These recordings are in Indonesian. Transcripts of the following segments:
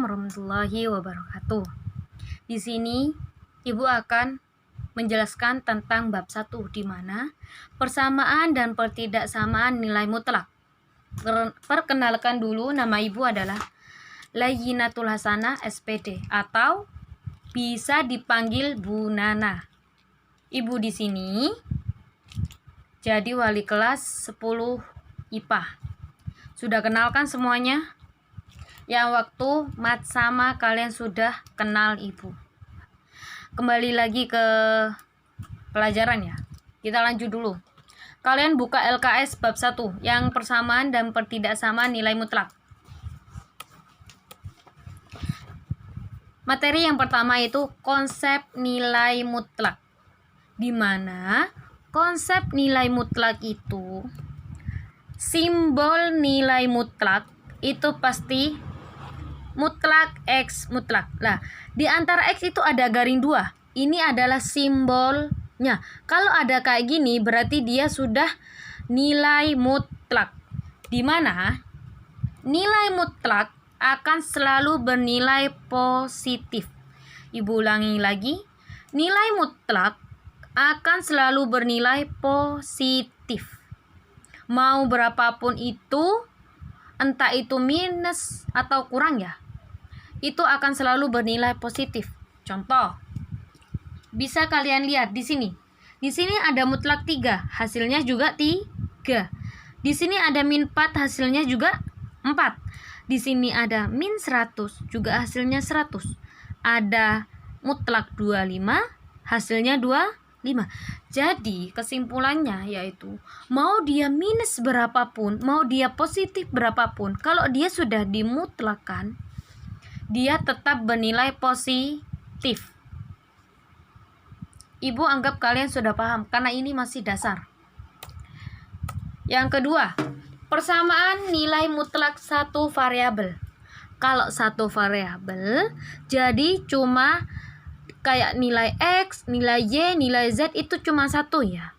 Assalamualaikum warahmatullahi wabarakatuh. Di sini Ibu akan menjelaskan tentang bab 1 di mana persamaan dan pertidaksamaan nilai mutlak. Perkenalkan dulu, nama Ibu adalah Layyinatul Hasanah SPD atau bisa dipanggil Bu Nana. Ibu di sini jadi wali kelas 10 IPA. Sudah kenalkan semuanya? Yang waktu mat sama kalian sudah kenal Ibu. Kembali lagi ke pelajaran ya. Kita lanjut dulu. Kalian buka LKS bab 1 yang persamaan dan pertidaksamaan nilai mutlak. Materi yang pertama itu konsep nilai mutlak. Di mana konsep nilai mutlak itu simbol nilai mutlak itu pasti mutlak X mutlak. Nah, di antara X itu ada garing 2. Ini adalah simbolnya. Kalau ada kayak gini berarti dia sudah nilai mutlak. Di mana nilai mutlak akan selalu bernilai positif. Ibu ulangi lagi. Nilai mutlak akan selalu bernilai positif. Mau berapapun itu, entah itu minus atau kurang ya, itu akan selalu bernilai positif. Contoh, bisa kalian lihat di sini. Di sini ada mutlak 3, hasilnya juga 3. Di sini ada min 4, hasilnya juga 4. Di sini ada min 100, juga hasilnya 100. Ada mutlak 25, hasilnya 25. Jadi kesimpulannya yaitu mau dia minus berapapun, mau dia positif berapapun, kalau dia sudah dimutlakan, dia tetap bernilai positif. Ibu anggap kalian sudah paham karena ini masih dasar. Yang kedua, persamaan nilai mutlak satu variabel. Kalau satu variabel, jadi cuma kayak nilai X, nilai Y, nilai Z itu cuma satu ya.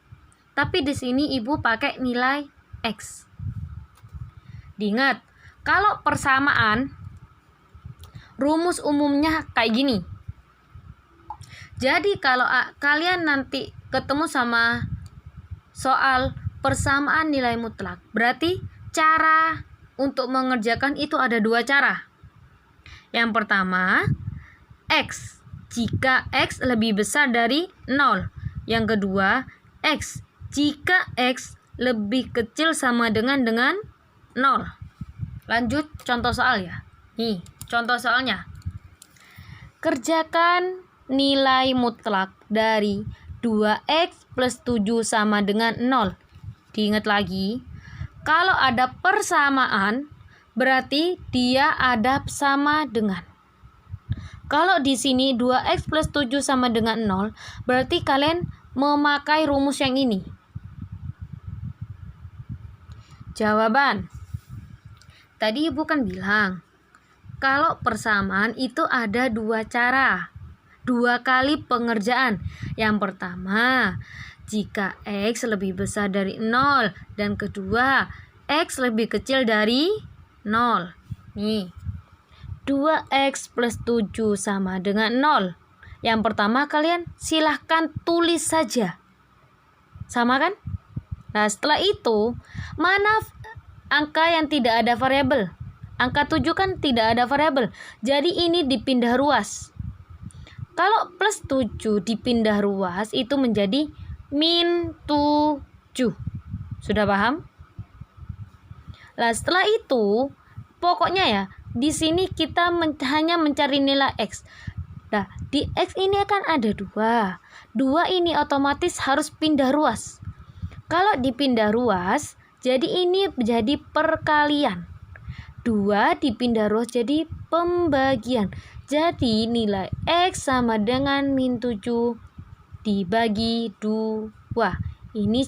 Tapi di sini Ibu pakai nilai X. Diingat, kalau persamaan rumus umumnya kayak gini. Jadi kalau kalian nanti ketemu sama soal persamaan nilai mutlak, berarti cara untuk mengerjakan itu ada 2 cara. Yang pertama, X jika X lebih besar dari 0. Yang kedua, X jika X lebih kecil sama dengan 0. Lanjut contoh soal ya. Nih, contoh soalnya. Kerjakan nilai mutlak dari 2X plus 7 sama dengan 0. Diingat lagi, kalau ada persamaan, berarti dia ada sama dengan. Kalau di sini 2X plus 7 sama dengan 0, berarti kalian memakai rumus yang ini. Jawaban. Tadi Ibu kan bilang, kalau persamaan itu ada 2 cara. 2 kali pengerjaan. Yang pertama, jika X lebih besar dari 0. Dan kedua, X lebih kecil dari 0. Nih. 2X plus 7 sama dengan 0. Yang pertama kalian silahkan tulis saja. Sama kan? Nah setelah itu, mana angka yang tidak ada variabel? Angka 7 kan tidak ada variabel. Jadi ini dipindah ruas. Kalau plus 7 dipindah ruas itu menjadi min 7. Sudah paham? Nah setelah itu, pokoknya ya, di sini kita hanya mencari nilai X. Nah, di X ini akan ada 2. 2 ini otomatis harus pindah ruas. Kalau dipindah ruas, jadi ini menjadi perkalian. 2 dipindah ruas jadi pembagian. Jadi nilai X sama dengan min 7 dibagi 2. Ini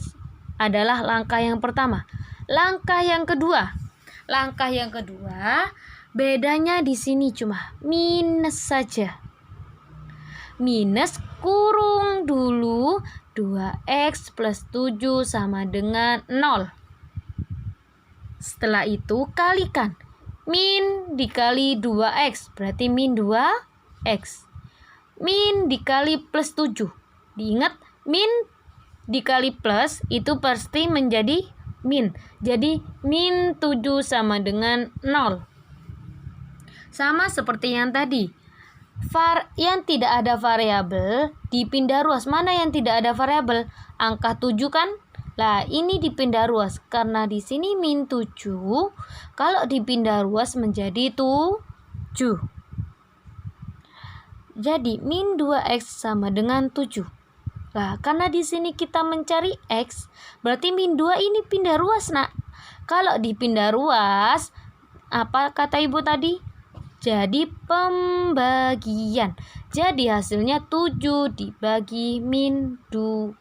adalah langkah yang pertama. Langkah yang kedua. Langkah yang kedua, bedanya di sini cuma minus saja. Minus kurung dulu 2X plus 7 sama dengan 0. Setelah itu kalikan. Min dikali 2x berarti min 2x. Min dikali plus 7. Diingat, min dikali plus itu pasti menjadi min. Jadi min 7 sama dengan 0. Sama seperti yang tadi. Yang tidak ada variabel dipindah ruas. Mana yang tidak ada variabel? Angka 7 kan? Lah, ini dipindah ruas karena di sini min 7. Kalau dipindah ruas menjadi 7. Jadi min 2x sama dengan 7. Lah, karena di sini kita mencari x, berarti min 2 ini pindah ruas, Nak. Kalau dipindah ruas, apa kata Ibu tadi? Jadi pembagian. Jadi hasilnya 7 dibagi min 2.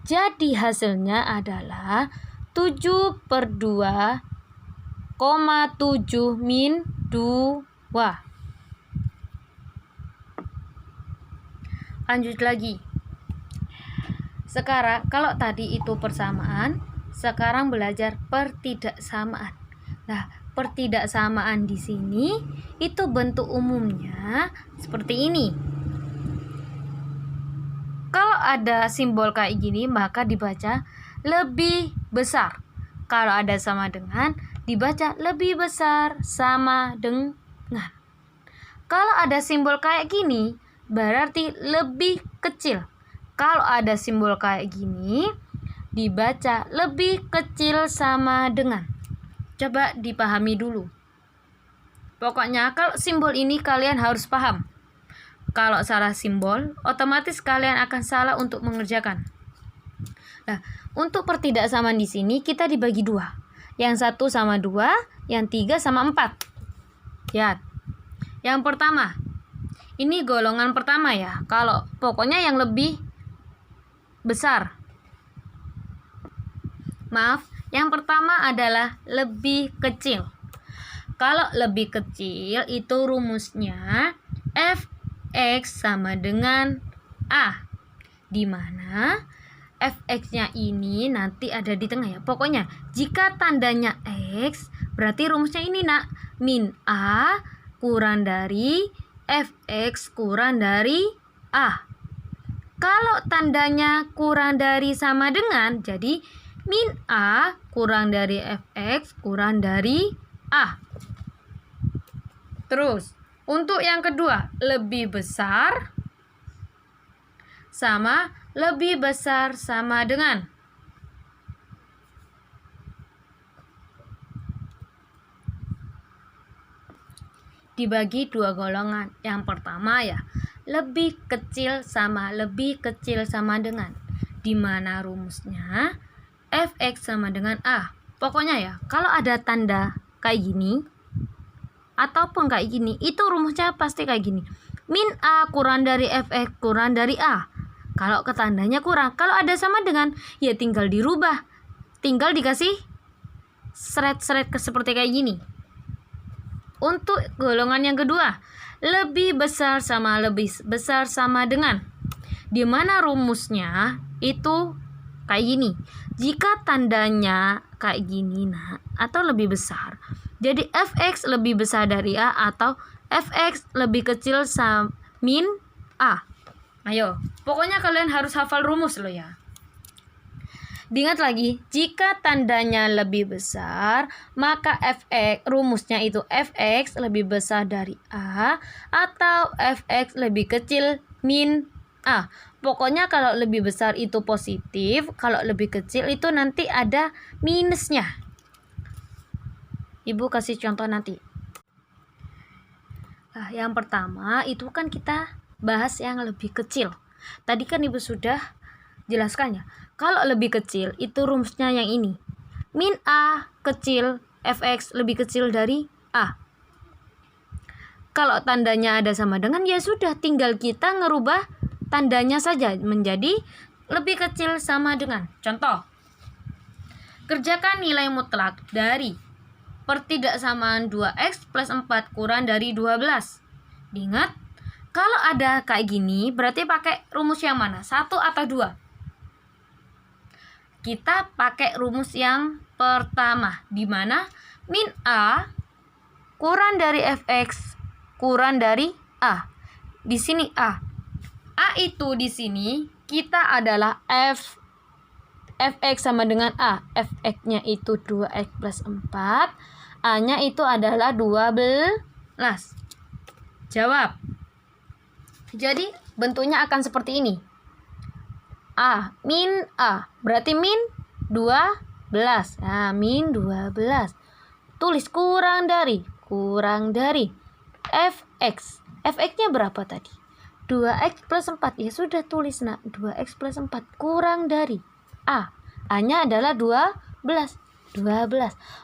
Jadi hasilnya adalah 7/2,7 min 2. Lanjut lagi. Sekarang kalau tadi itu persamaan, sekarang belajar pertidaksamaan. Nah, pertidaksamaan di sini itu bentuk umumnya seperti ini. Kalau ada simbol kayak gini maka dibaca lebih besar. Kalau ada sama dengan dibaca lebih besar sama dengan. Kalau ada simbol kayak gini berarti lebih kecil. Kalau ada simbol kayak gini dibaca lebih kecil sama dengan. Coba dipahami dulu. Pokoknya kalau simbol ini kalian harus paham. Kalau salah simbol, otomatis kalian akan salah untuk mengerjakan. Nah, untuk pertidaksamaan di sini kita dibagi 2. Yang 1 sama 2, yang 3 sama 4. Lihat. Yang pertama. Ini golongan pertama ya. Kalau pokoknya yang lebih besar. Maaf, yang pertama adalah lebih kecil. Kalau lebih kecil itu rumusnya fx sama dengan a, di mana fx-nya ini nanti ada di tengah ya. Pokoknya jika tandanya x berarti rumusnya ini, Nak, min a kurang dari fx kurang dari a. Kalau tandanya kurang dari sama dengan, jadi min a kurang dari fx kurang dari a. Terus untuk yang kedua, lebih besar sama lebih besar sama dengan. Dibagi 2 golongan. Yang pertama ya, lebih kecil sama lebih kecil sama dengan. Di mana rumusnya fx sama dengan a. Pokoknya ya, kalau ada tanda kayak gini ataupun kayak gini, itu rumusnya pasti kayak gini. Min a kurang dari fx kurang dari a. Kalau ketandanya kurang, kalau ada sama dengan, ya tinggal dirubah. Tinggal dikasih seret-seret seperti kayak gini. Untuk golongan yang kedua, lebih besar sama lebih besar sama dengan. Di mana rumusnya itu kayak gini. Jika tandanya kayak gini, nah, atau lebih besar, jadi fx lebih besar dari a atau fx lebih kecil sama min a. Ayo, pokoknya kalian harus hafal rumus loh ya. Diingat lagi, jika tandanya lebih besar, maka fx rumusnya itu fx lebih besar dari a atau fx lebih kecil min a. Pokoknya kalau lebih besar itu positif, kalau lebih kecil itu nanti ada minusnya. Ibu kasih contoh nanti. Nah, yang pertama itu kan kita bahas yang lebih kecil. Tadi kan Ibu sudah jelaskannya. Kalau lebih kecil itu rumusnya yang ini. Min a kecil, fx lebih kecil dari a. Kalau tandanya ada sama dengan, ya sudah, tinggal kita ngerubah tandanya saja menjadi lebih kecil sama dengan. Contoh. Kerjakan nilai mutlak dari pertidaksamaan 2x plus 4 kurang dari 12. Diingat, kalau ada kayak gini berarti pakai rumus yang mana? 1 atau 2? Kita pakai rumus yang pertama, di mana min a kurang dari fx kurang dari A. Di sini A. A itu di sini kita adalah fx sama dengan A. Fx-nya itu 2x plus 4. A-nya itu adalah 12. Jawab. Jadi bentuknya akan seperti ini. A min A. Berarti min 12. Nah, min 12. Tulis kurang dari fx. Fx-nya berapa tadi? 2x plus 4. Ya sudah tulis nak. 2x plus 4 kurang dari A. A-nya adalah 12.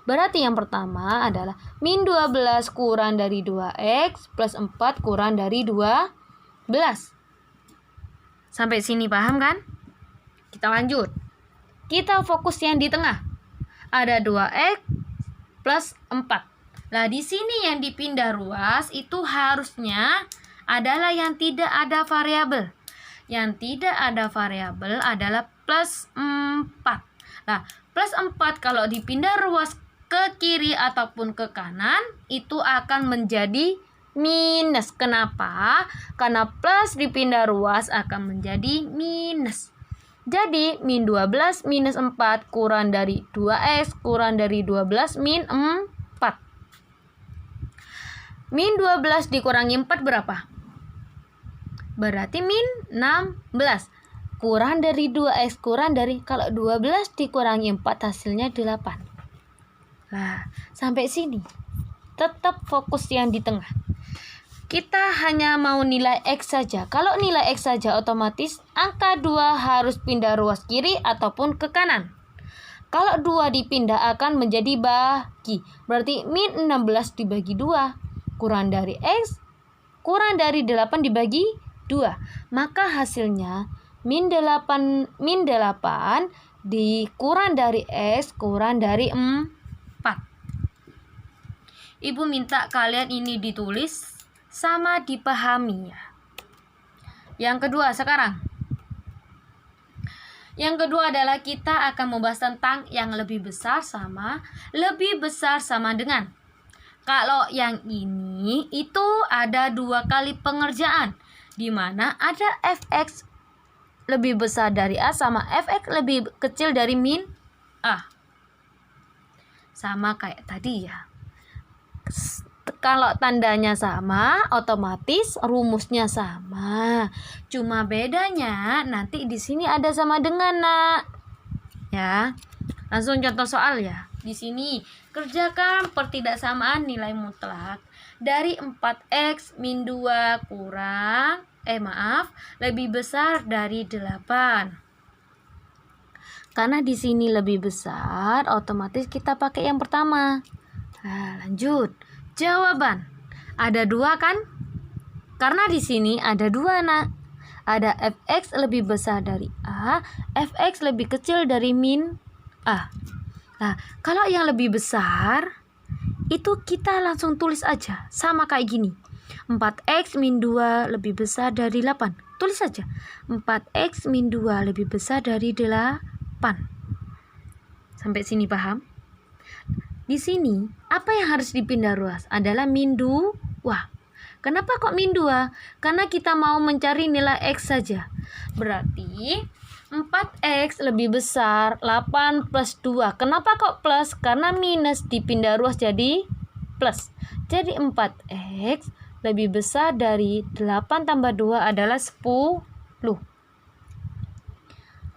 Berarti yang pertama adalah min 12 kurang dari 2x plus 4 kurang dari 12. Sampai sini paham kan? Kita lanjut. Kita fokus yang di tengah. Ada 2x plus 4. Nah, di sini yang dipindah ruas itu harusnya adalah yang tidak ada variabel. Yang tidak ada variabel adalah plus 4. Nah, plus 4 kalau dipindah ruas ke kiri ataupun ke kanan itu akan menjadi minus. Kenapa? Karena plus dipindah ruas akan menjadi minus. Jadi min 12 minus 4 kurang dari 2x kurang dari 12 min 4. Min 12 dikurangi 4 berapa? Berarti min 16. Kurang dari 2x kurang dari, kalau 12 dikurangi 4 hasilnya 8. Nah, sampai sini. Tetap fokus yang di tengah. Kita hanya mau nilai X saja. Kalau nilai X saja otomatis angka 2 harus pindah ruas kiri ataupun ke kanan. Kalau 2 dipindah akan menjadi bagi. Berarti min 16 dibagi 2. Kurang dari X, kurang dari 8 dibagi 2. Maka hasilnya min 8 dikurang dari X kurang dari 4. Ibu minta kalian ini ditulis sama dipahami ya. Yang kedua sekarang. Yang kedua adalah kita akan membahas tentang yang lebih besar sama dengan. Kalau yang ini itu ada 2 kali pengerjaan, di mana ada fx lebih besar dari A sama fx lebih kecil dari min A. Sama kayak tadi ya. Kalau tandanya sama, otomatis rumusnya sama. Cuma bedanya nanti di sini ada sama dengan, nak. Ya. Langsung contoh soal ya. Di sini kerjakan pertidaksamaan nilai mutlak dari 4x min 2 lebih besar dari 8. Karena di sini lebih besar, otomatis kita pakai yang pertama. Nah, lanjut. Jawaban. Ada 2 kan? Karena di sini ada 2, nak. Ada fx lebih besar dari A, fx lebih kecil dari min A. Nah, kalau yang lebih besar, itu kita langsung tulis aja. Sama kayak gini. 4x min 2 lebih besar dari 8. Tulis saja. 4x min 2 lebih besar dari 8. Sampai sini paham? Di sini, apa yang harus dipindah ruas? Adalah min 2. Kenapa kok min 2? Karena kita mau mencari nilai X saja. Berarti 4X lebih besar 8 plus 2. Kenapa kok plus? Karena minus dipindah ruas jadi plus. Jadi 4X lebih besar dari 8 tambah 2 adalah 10.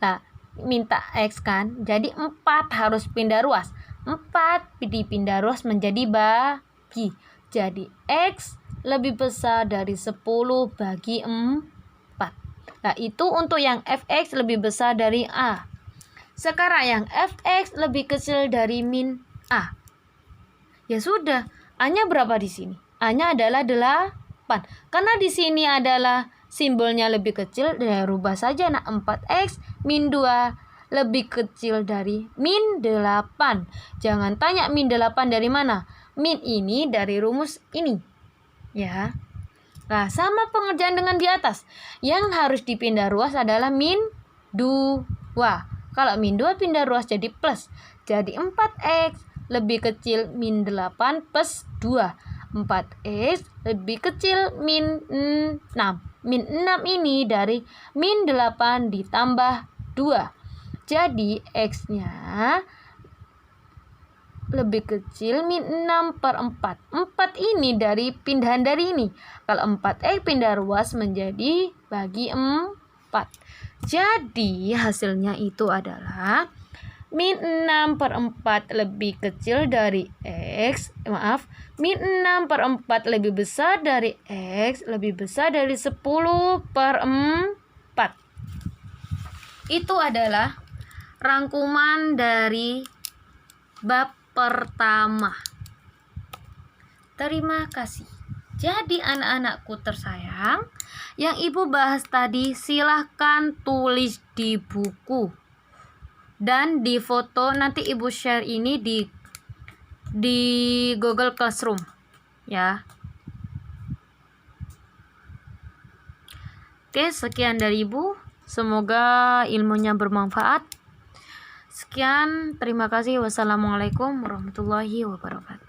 Nah, minta X kan? Jadi 4 harus pindah ruas. 4 dipindah ruas menjadi bagi. Jadi X lebih besar dari 10 bagi 4. Nah, itu untuk yang fx lebih besar dari A. Sekarang yang fx lebih kecil dari min A. Ya sudah, A-nya berapa di sini? A-nya adalah 8. Karena di sini adalah simbolnya lebih kecil, ya rubah saja. Nah, 4x min 2 lebih kecil dari min 8. Jangan tanya min 8 dari mana. Min ini dari rumus ini. Ya. Nah, sama pengerjaan dengan di atas. Yang harus dipindah ruas adalah min 2. Kalau min 2 pindah ruas jadi plus. Jadi 4x lebih kecil min 8 plus 2. 4x lebih kecil min 6. Min 6 ini dari min 8 ditambah 2. Jadi x-nya lebih kecil min 6 per 4. 4 ini dari pindahan dari ini. Kalau 4x pindah ruas menjadi bagi 4. Jadi hasilnya itu adalah min 6 per 4 lebih kecil dari x, min 6 per 4 lebih besar dari x, lebih besar dari 10 per 4. Itu adalah rangkuman dari bab pertama. Terima kasih. Jadi anak-anakku tersayang, yang Ibu bahas tadi silahkan tulis di buku. Dan di foto nanti Ibu share ini di Google Classroom ya. Oke, sekian dari Ibu. Semoga ilmunya bermanfaat. Sekian, terima kasih. Wassalamualaikum warahmatullahi wabarakatuh.